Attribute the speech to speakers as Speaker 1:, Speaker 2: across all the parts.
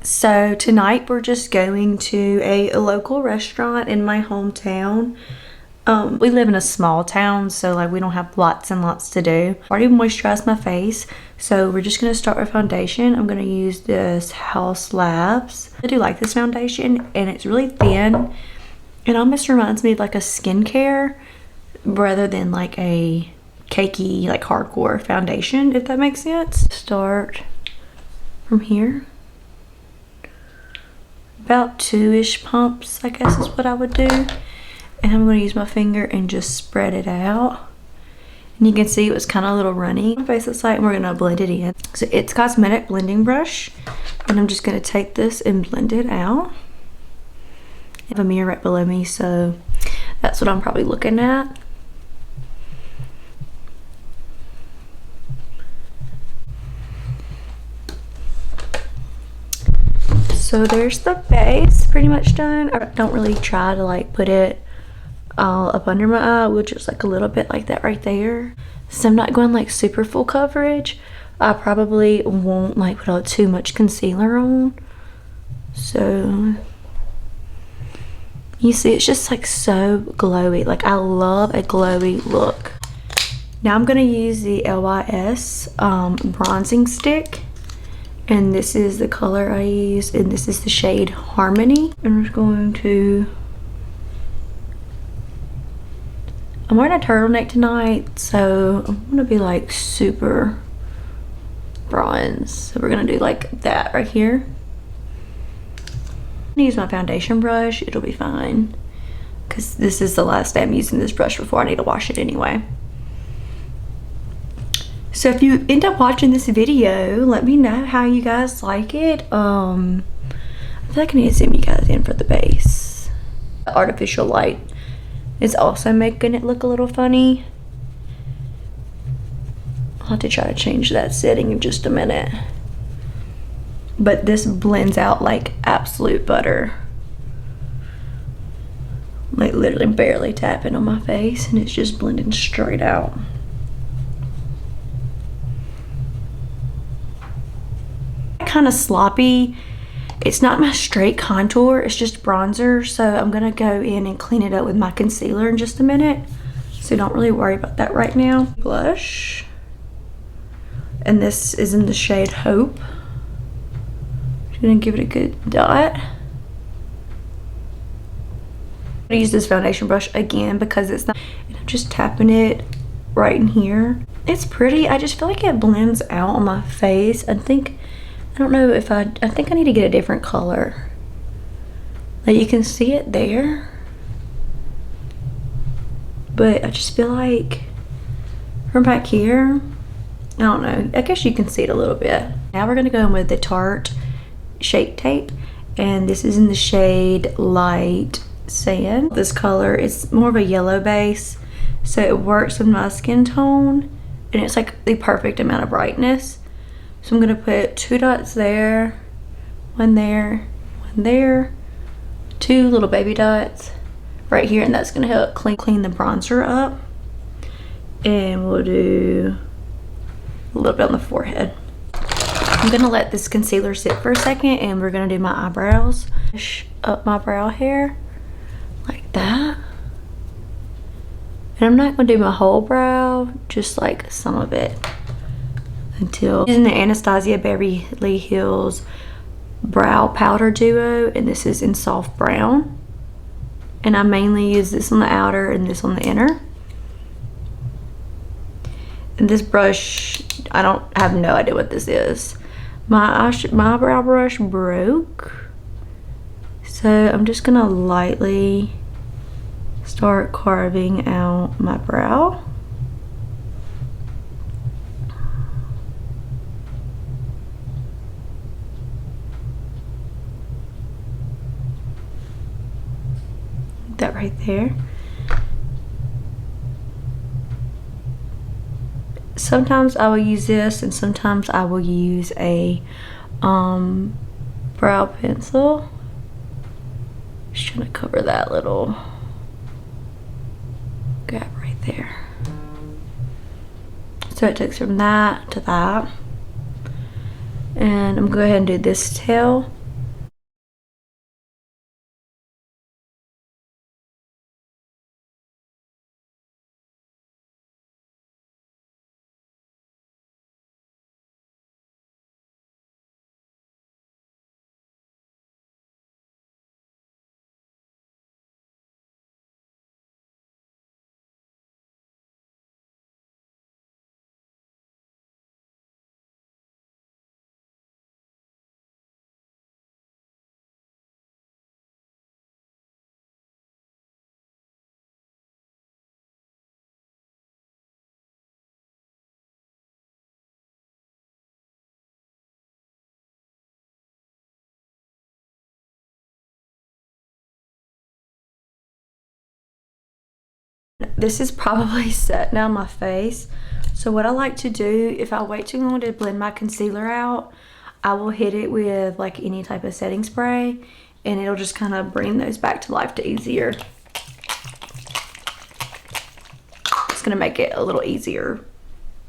Speaker 1: So tonight we're just going to a local restaurant in my hometown. We live in a small town, so like we don't have lots and lots to do. I already moisturized my face, so we're just gonna start with foundation. I'm gonna use this House Labs. I do like this foundation, and it's really thin. It almost reminds me of like a skincare rather than like a cakey, like hardcore foundation, if that makes sense. Start from here. About 2-ish pumps, I guess is what I would do. And I'm going to use my finger and just spread it out. And you can see it was kind of a little runny. My face looks like, and we're going to blend it in. So it's cosmetic blending brush. And I'm just going to take this and blend it out. I have a mirror right below me, so that's what I'm probably looking at. So there's the base pretty much done. I don't really try to like put it all up under my eye, with just like a little bit like that right there. So I'm not going like super full coverage. I probably won't like put too much concealer on. So you see it's just like so glowy. Like I love a glowy look. Now I'm gonna use the LYS bronzing stick. And this is the color I use, and this is the shade Harmony. And I'm just going to, I'm wearing a turtleneck tonight, so I'm gonna be like super bronze. So we're gonna do like that right here. I'm gonna use my foundation brush, it'll be fine. Cause this is the last day I'm using this brush before I need to wash it anyway. So if you end up watching this video, let me know how you guys like it. I feel like I need to zoom you guys in for the base. The artificial light is also making it look a little funny. I'll have to try to change that setting in just a minute. But this blends out like absolute butter. Like literally barely tapping on my face, and it's just blending straight out. Kind of sloppy. It's not my straight contour, it's just bronzer, so I'm gonna go in and clean it up with my concealer in just a minute, so don't really worry about that right now. Blush, and this is in the shade Hope. I'm gonna give it a good dot. I'm gonna use this foundation brush again because it's not, and I'm just tapping it right in here. It's pretty. I just feel like it blends out on my face. I don't know if I think I need to get a different color. Like you can see it there. But I just feel like from back here, I don't know. I guess you can see it a little bit. Now we're gonna go in with the Tarte Shape Tape. And this is in the shade Light Sand. This color is more of a yellow base. So it works with my skin tone. And it's like the perfect amount of brightness. So I'm gonna put 2 dots there, one there, 2 little baby dots right here, and that's gonna help clean the bronzer up. And we'll do a little bit on the forehead. I'm gonna let this concealer sit for a second, and we're gonna do my eyebrows. Push up my brow hair like that. And I'm not gonna do my whole brow, just like some of it. Until using the Anastasia Beverly Hills Brow Powder Duo, and this is in soft brown. And I mainly use this on the outer and this on the inner. And this brush, I have no idea what this is. My brow brush broke, so I'm just gonna lightly start carving out my brow. That right there. Sometimes I will use this, and sometimes I will use a brow pencil. Just trying to cover that little gap right there. So it takes from that to that. And I'm going to go ahead and do this tail. this is probably setting on my face. So what I like to do, if I wait too long to blend my concealer out, I will hit it with like any type of setting spray, and it'll just kind of bring those back to life to easier. It's gonna make it a little easier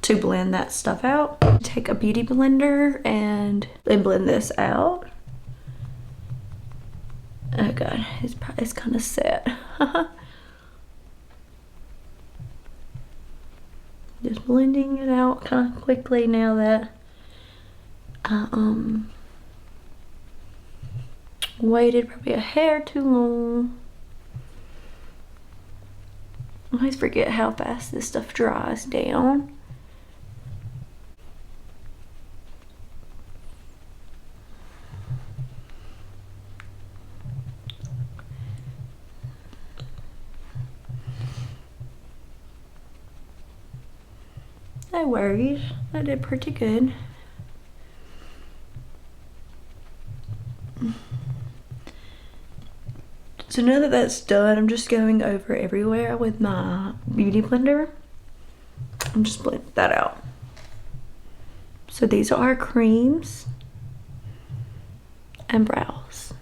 Speaker 1: to blend that stuff out. Take a beauty blender and blend this out. Oh god, it's kind of set. Just blending it out kind of quickly now that I waited probably a hair too long. I always forget how fast this stuff dries down. No worries, I did pretty good. So now that that's done, I'm just going over everywhere with my beauty blender. I'm just blending that out. So these are our creams and brows.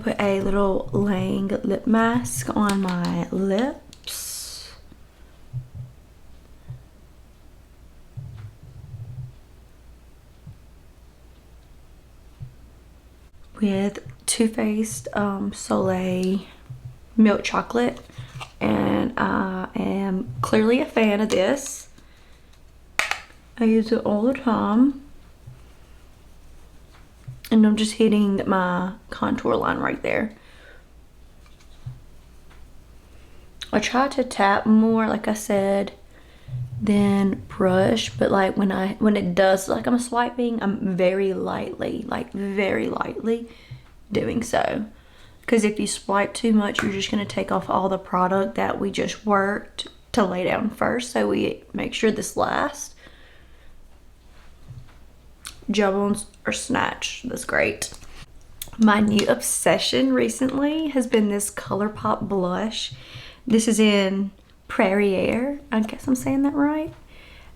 Speaker 1: Put a little Lang lip mask on my lips. With Too Faced Soleil Milk Chocolate, and I am clearly a fan of this. I use it all the time, and I'm just hitting my contour line right there. I try to tap more, like I said, than brush, but like when it does, like I'm swiping, I'm very lightly doing so, because if you swipe too much, you're just going to take off all the product that we just worked to lay down first. So we make sure this lasts. Jawbones or snatch, that's great. My new obsession recently has been this ColourPop blush. This is in Prairie Air, I guess I'm saying that right,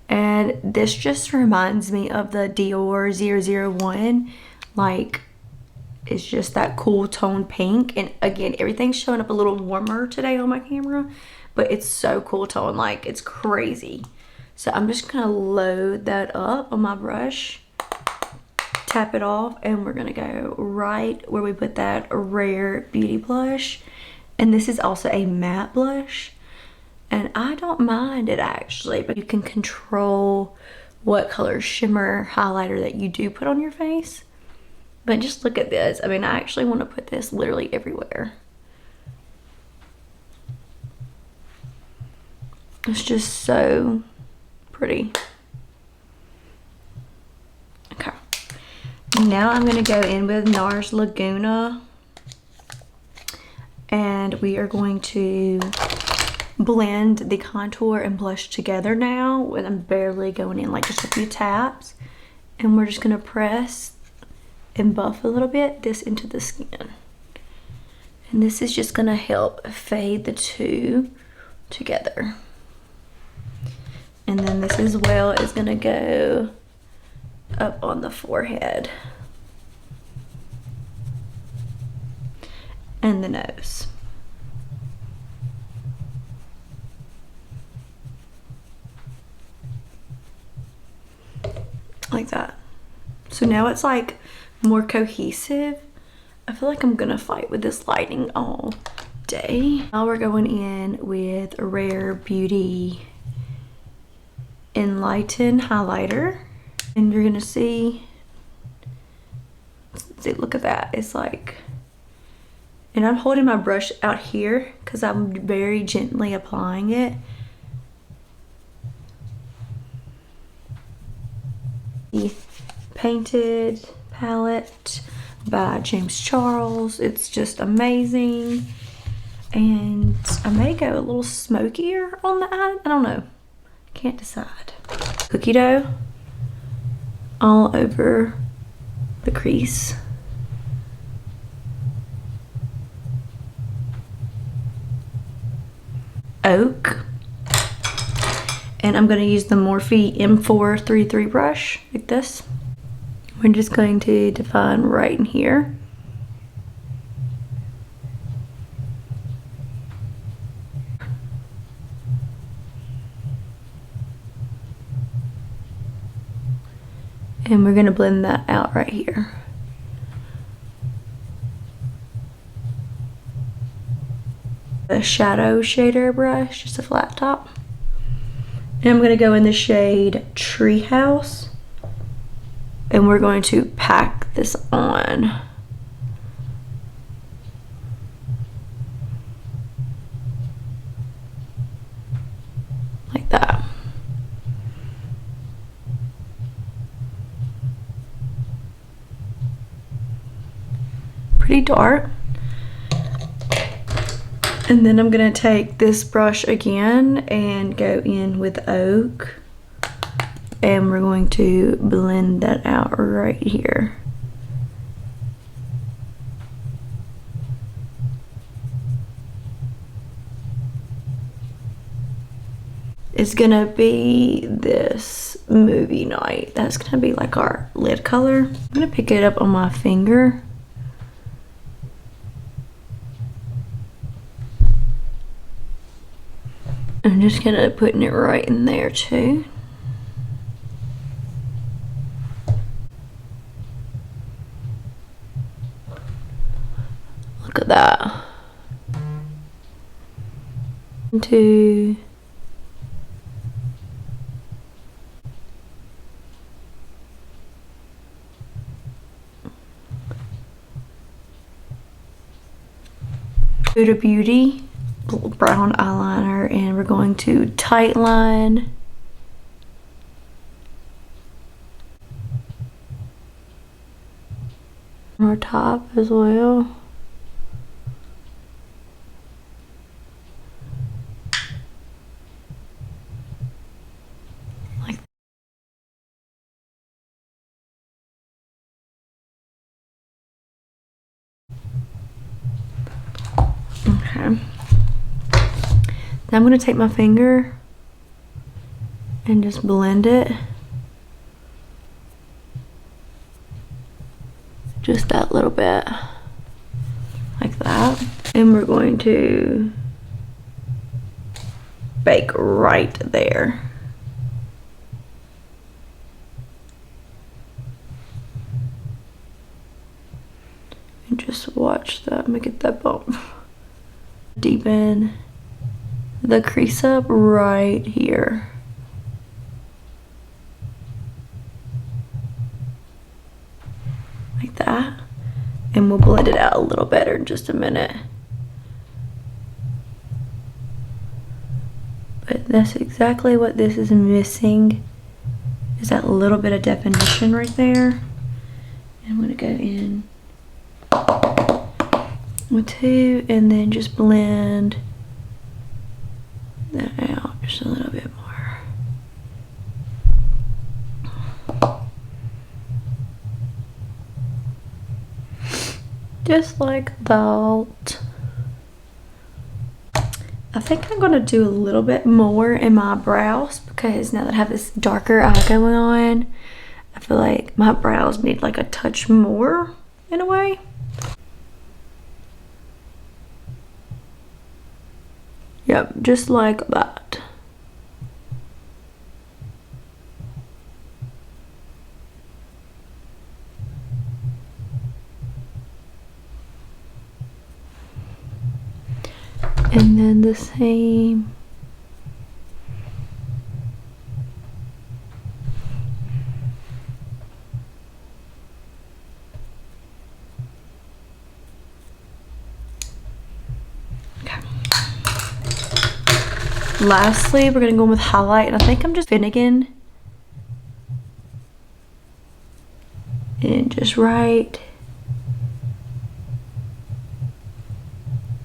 Speaker 1: and this just reminds me of the Dior 001. Like, it's just that cool tone pink, and again, everything's showing up a little warmer today on my camera, but it's so cool tone, like it's crazy. So I'm just gonna load that up on my brush, tap it off, and we're gonna go right where we put that Rare Beauty blush. And this is also a matte blush, and I don't mind it actually, but you can control what color shimmer highlighter that you do put on your face. But just look at this. I mean, I actually want to put this literally everywhere. It's just so pretty. Okay. Now I'm going to go in with NARS Laguna, and we are going to blend the contour and blush together now, and I'm barely going in, like just a few taps, and we're just going to press and buff a little bit this into the skin, and this is just going to help fade the two together. And then this as well is going to go up on the forehead and the nose. Like that. So now it's like more cohesive. I feel like I'm gonna fight with this lighting all day. Now we're going in with a Rare Beauty Enlighten highlighter, and you're gonna see, look at that. It's like, and I'm holding my brush out here because I'm very gently applying it. The Painted palette by James Charles. It's just amazing, and I may go a little smokier on the eye. I don't know, can't decide. Cookie dough all over the crease. oak. And I'm going to use the Morphe M433 brush, like this. We're just going to define right in here. And we're going to blend that out right here. A shadow shader brush, just a flat top. And I'm going to go in the shade Treehouse. And we're going to pack this on. Like that. Pretty dark. And then I'm gonna take this brush again and go in with oak. And we're going to blend that out right here. It's gonna be this movie night. That's gonna be like our lid color. I'm gonna pick it up on my finger. I'm just gonna putting it right in there too. Look at that. 1, 2. Huda Beauty brown eyeliner, and we're going to tight line our top as well. Like okay. Now I'm going to take my finger and just blend it. Just that little bit. Like that. And we're going to bake right there. And just watch that. Let me get that bump. Deepen the crease up right here. Like that. And we'll blend it out a little better in just a minute. But that's exactly what this is missing, is that little bit of definition right there. And I'm gonna go in with 2 and then just blend that out just a little bit more. Just like that. I think I'm gonna do a little bit more in my brows, because now that I have this darker eye going on, I feel like my brows need like a touch more in a way. Yep, just like that. And then the same. Lastly, we're gonna go in with highlight, and I think I'm just Finnegan. And just right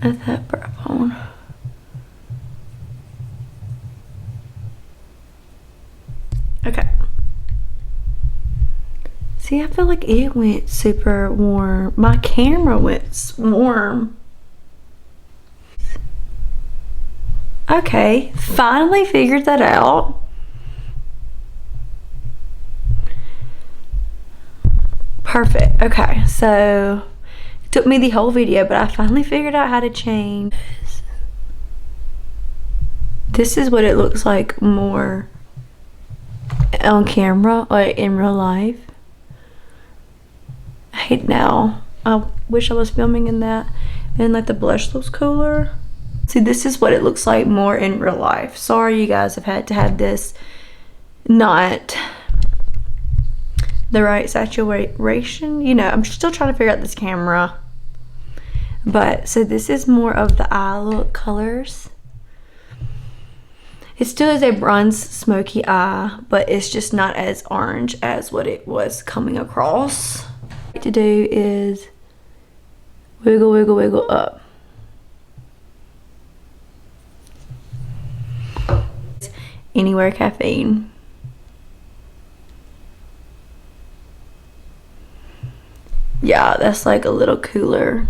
Speaker 1: at that brow bone. Okay. See, I feel like it went super warm. My camera went warm. Okay, finally figured that out. Perfect. Okay, so it took me the whole video, but I finally figured out how to change. This is what it looks like more on camera, like in real life. I hate now. I wish I was filming in that. And like the blush looks cooler. See, this is what it looks like more in real life. Sorry you guys have had to have this not the right saturation. You know, I'm still trying to figure out this camera. But, so this is more of the eye look colors. It still is a bronze smoky eye, but it's just not as orange as what it was coming across. What to do is wiggle, wiggle, wiggle up. Anywhere caffeine. Yeah, that's like a little cooler.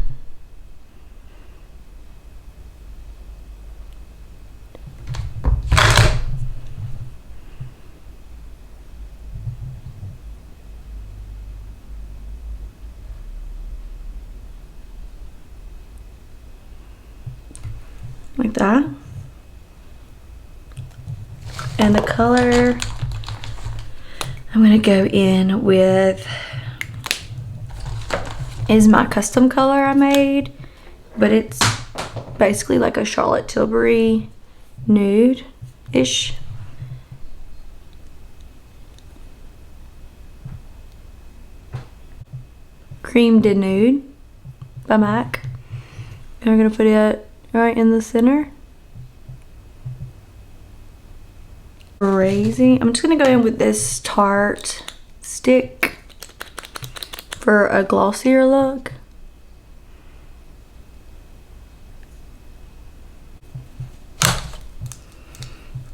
Speaker 1: Like that. And the color I'm gonna go in with is my custom color I made, but it's basically like a Charlotte Tilbury nude-ish. Cream de Nude by MAC. And we're gonna put it right in the center. Crazy. I'm just gonna go in with this Tarte stick for a glossier look.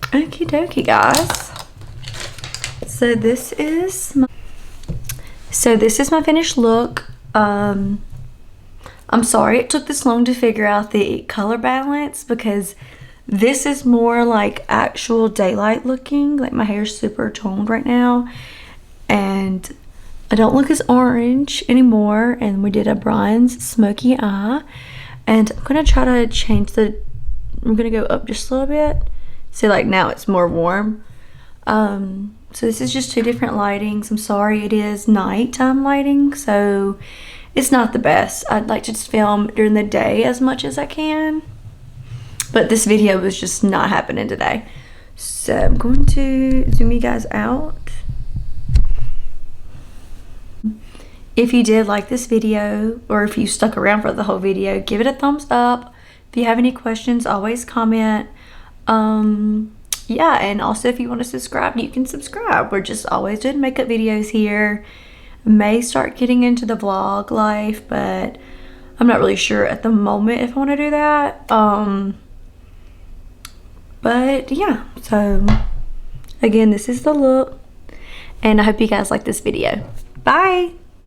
Speaker 1: Okie dokie, guys. So this is my finished look. I'm sorry it took this long to figure out the color balance, because this is more like actual daylight looking. Like my hair's super toned right now, and I don't look as orange anymore. And we did a bronze smoky eye, and I'm gonna try to change I'm gonna go up just a little bit. So like now it's more warm. So this is just two different lightings. I'm sorry, it is nighttime lighting, so it's not the best. I'd like to just film during the day as much as I can, but this video was just not happening today. So I'm going to zoom you guys out. If you did like this video, or if you stuck around for the whole video, give it a thumbs up. If you have any questions, always comment. Yeah, and also if you want to subscribe, you can subscribe. We're just always doing makeup videos here. May start getting into the vlog life, but I'm not really sure at the moment if I want to do that. But yeah, so again, this is the look, and I hope you guys like this video. Bye.